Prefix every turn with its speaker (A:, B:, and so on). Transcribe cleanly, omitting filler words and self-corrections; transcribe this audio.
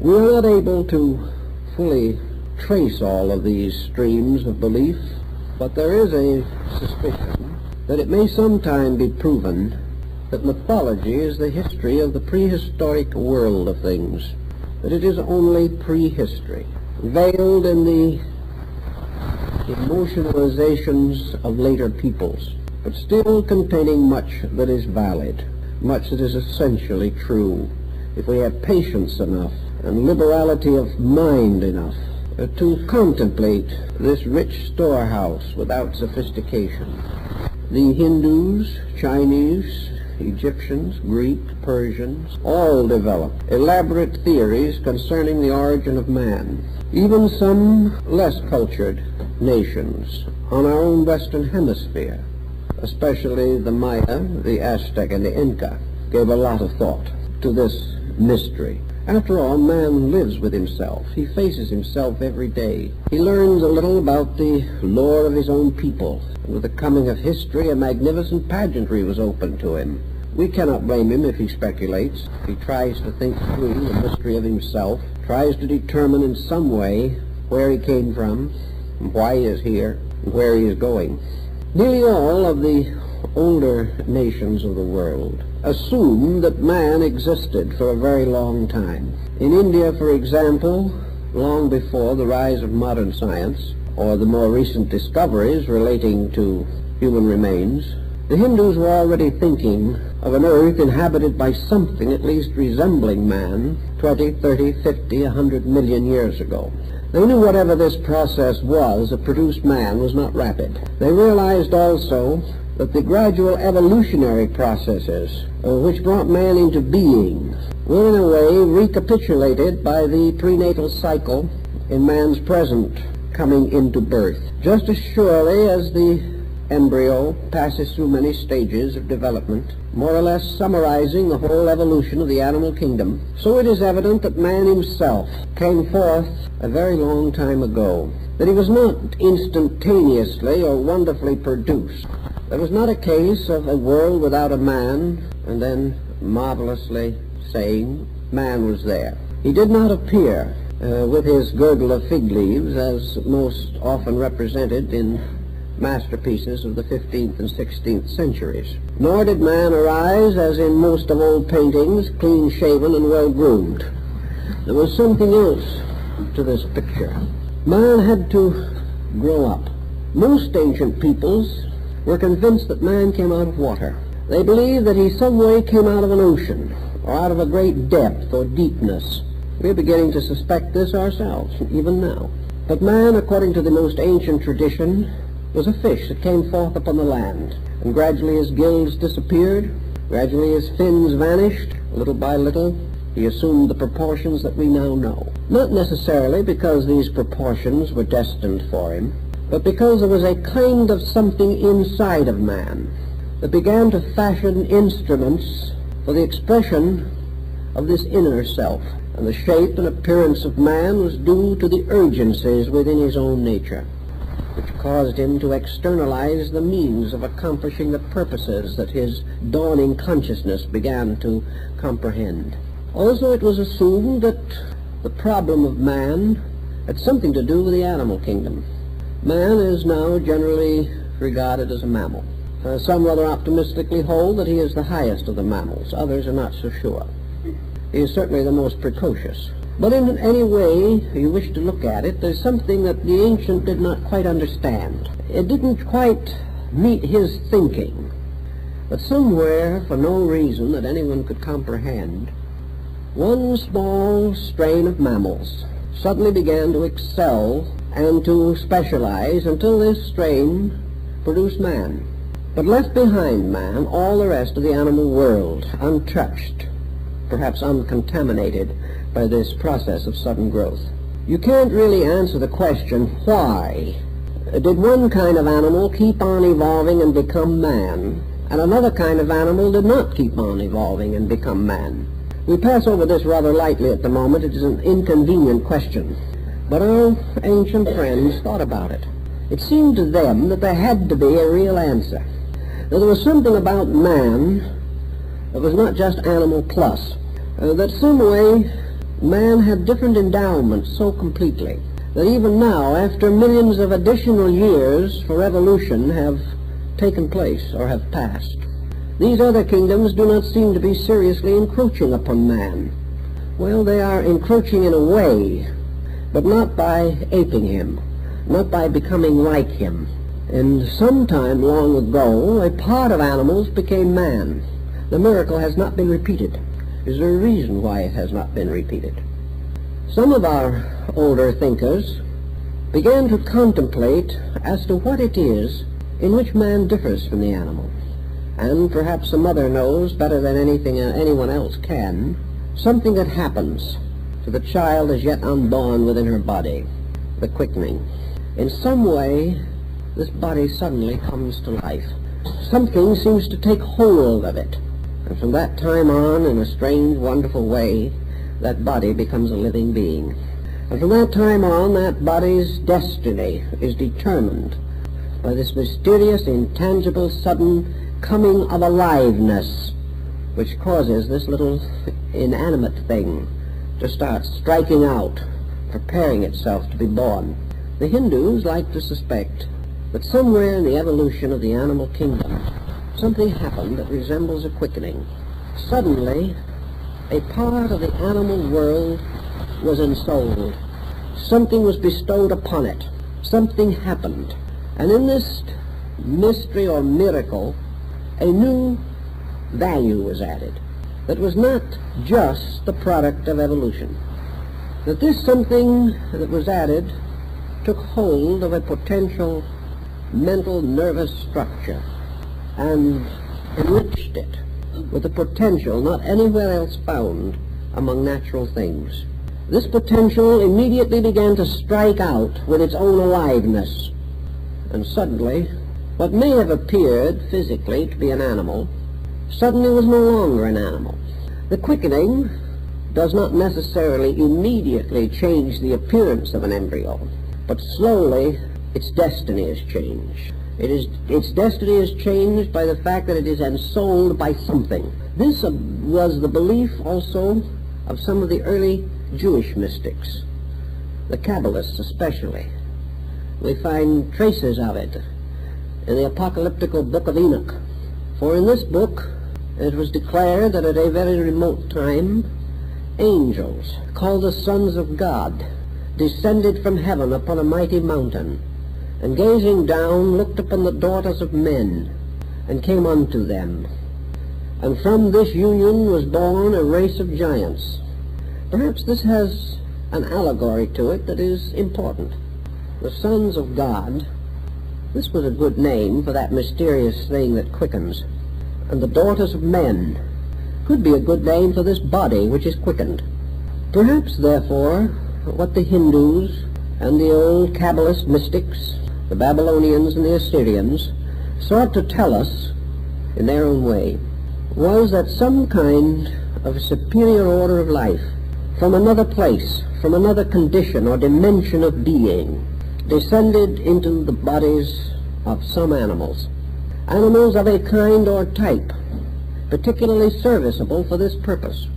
A: We are not able to fully trace all of these streams of belief, but there is a suspicion that it may sometime be proven that mythology is the history of the prehistoric world of things, that it is only prehistory, veiled in the emotionalizations of later peoples, but still containing much that is valid, much that is essentially true, if we have patience enough and liberality of mind enough to contemplate this rich storehouse without sophistication. The Hindus, Chinese, Egyptians, Greek, Persians, all developed elaborate theories concerning the origin of man. Even some less cultured nations on our own Western Hemisphere, especially the Maya, the Aztec, and the Inca, gave a lot of thought to this mystery. After all, man lives with himself. He faces himself every day. He learns a little about the lore of his own people. With the coming of history, a magnificent pageantry was open to him. We cannot blame him if he speculates, if he tries to think through the mystery of himself, tries to determine in some way where he came from, and why he is here, and where he is going. Nearly all of the older nations of the world assumed that man existed for a very long time. In India, for example, long before the rise of modern science, or the more recent discoveries relating to human remains, the Hindus were already thinking of an earth inhabited by something at least resembling man 20, 30, 50, 100 million years ago. They knew whatever this process was that produced man was not rapid. They realized also that the gradual evolutionary processes which brought man into being were in a way recapitulated by the prenatal cycle in man's present coming into birth. Just as surely as the embryo passes through many stages of development, more or less summarizing the whole evolution of the animal kingdom, so it is evident that man himself came forth a very long time ago, that he was not instantaneously or wonderfully produced. There was not a case of a world without a man, and then marvelously saying man was there. He did not appear with his girdle of fig leaves, as most often represented in masterpieces of the 15th and 16th centuries. Nor did man arise, as in most of old paintings, clean-shaven and well-groomed. There was something else to this picture. Man had to grow up. Most ancient peoples were convinced that man came out of water. They believed that he some way came out of an ocean, or out of a great depth or deepness. We're beginning to suspect this ourselves, even now. But man, according to the most ancient tradition, was a fish that came forth upon the land, and gradually his gills disappeared, gradually his fins vanished, little by little he assumed the proportions that we now know. Not necessarily because these proportions were destined for him, but because there was a kind of something inside of man that began to fashion instruments for the expression of this inner self, and the shape and appearance of man was due to the urgencies within his own nature, which caused him to externalize the means of accomplishing the purposes that his dawning consciousness began to comprehend. Also, it was assumed that the problem of man had something to do with the animal kingdom. Man is now generally regarded as a mammal. Some rather optimistically hold that he is the highest of the mammals. Others are not so sure. He is certainly the most precocious. But in any way you wish to look at it, there's something that the ancient did not quite understand. It didn't quite meet his thinking. But somewhere, for no reason that anyone could comprehend, one small strain of mammals suddenly began to excel and to specialize until this strain produced man. But left behind man all the rest of the animal world, untouched, perhaps uncontaminated by this process of sudden growth. You can't really answer the question, why did one kind of animal keep on evolving and become man, and another kind of animal did not keep on evolving and become man? We pass over this rather lightly at the moment. It is an inconvenient question. But our ancient friends thought about it. It seemed to them that there had to be a real answer. That there was something about man that was not just animal plus. That some way man had different endowments so completely that even now, after millions of additional years for evolution have taken place or have passed, these other kingdoms do not seem to be seriously encroaching upon man. Well, they are encroaching in a way, but not by aping him, not by becoming like him. And sometime long ago, a part of animals became man. The miracle has not been repeated. Is there a reason why it has not been repeated? Some of our older thinkers began to contemplate as to what it is in which man differs from the animal. And perhaps the mother knows better than anyone else can, something that happens to the child as yet unborn within her body, the quickening. In some way, this body suddenly comes to life. Something seems to take hold of it. And from that time on, in a strange, wonderful way, that body becomes a living being. And from that time on, that body's destiny is determined by this mysterious, intangible, sudden coming of aliveness, which causes this little inanimate thing to start striking out, preparing itself to be born. The Hindus like to suspect that somewhere in the evolution of the animal kingdom, something happened that resembles a quickening. Suddenly, a part of the animal world was ensouled. Something was bestowed upon it. Something happened. And in this mystery or miracle, a new value was added that was not just the product of evolution. That this something that was added took hold of a potential mental nervous structure and enriched it with a potential not anywhere else found among natural things. This potential immediately began to strike out with its own aliveness, and suddenly what may have appeared physically to be an animal suddenly was no longer an animal. The quickening does not necessarily immediately change the appearance of an embryo, but slowly its destiny is changed. Its destiny is changed by the fact that it is ensouled by something. This was the belief also of some of the early Jewish mystics, the Kabbalists especially. We find traces of it in the apocalyptical book of Enoch. For in this book it was declared that at a very remote time angels, called the sons of God, descended from heaven upon a mighty mountain, and gazing down looked upon the daughters of men, and came unto them. And from this union was born a race of giants. Perhaps this has an allegory to it that is important. The sons of God, this was a good name for that mysterious thing that quickens. And the daughters of men could be a good name for this body which is quickened. Perhaps, therefore, what the Hindus and the old Kabbalist mystics, the Babylonians and the Assyrians, sought to tell us in their own way was that some kind of a superior order of life from another place, from another condition or dimension of being, descended into the bodies of some animals. Animals of a kind or type, particularly serviceable for this purpose.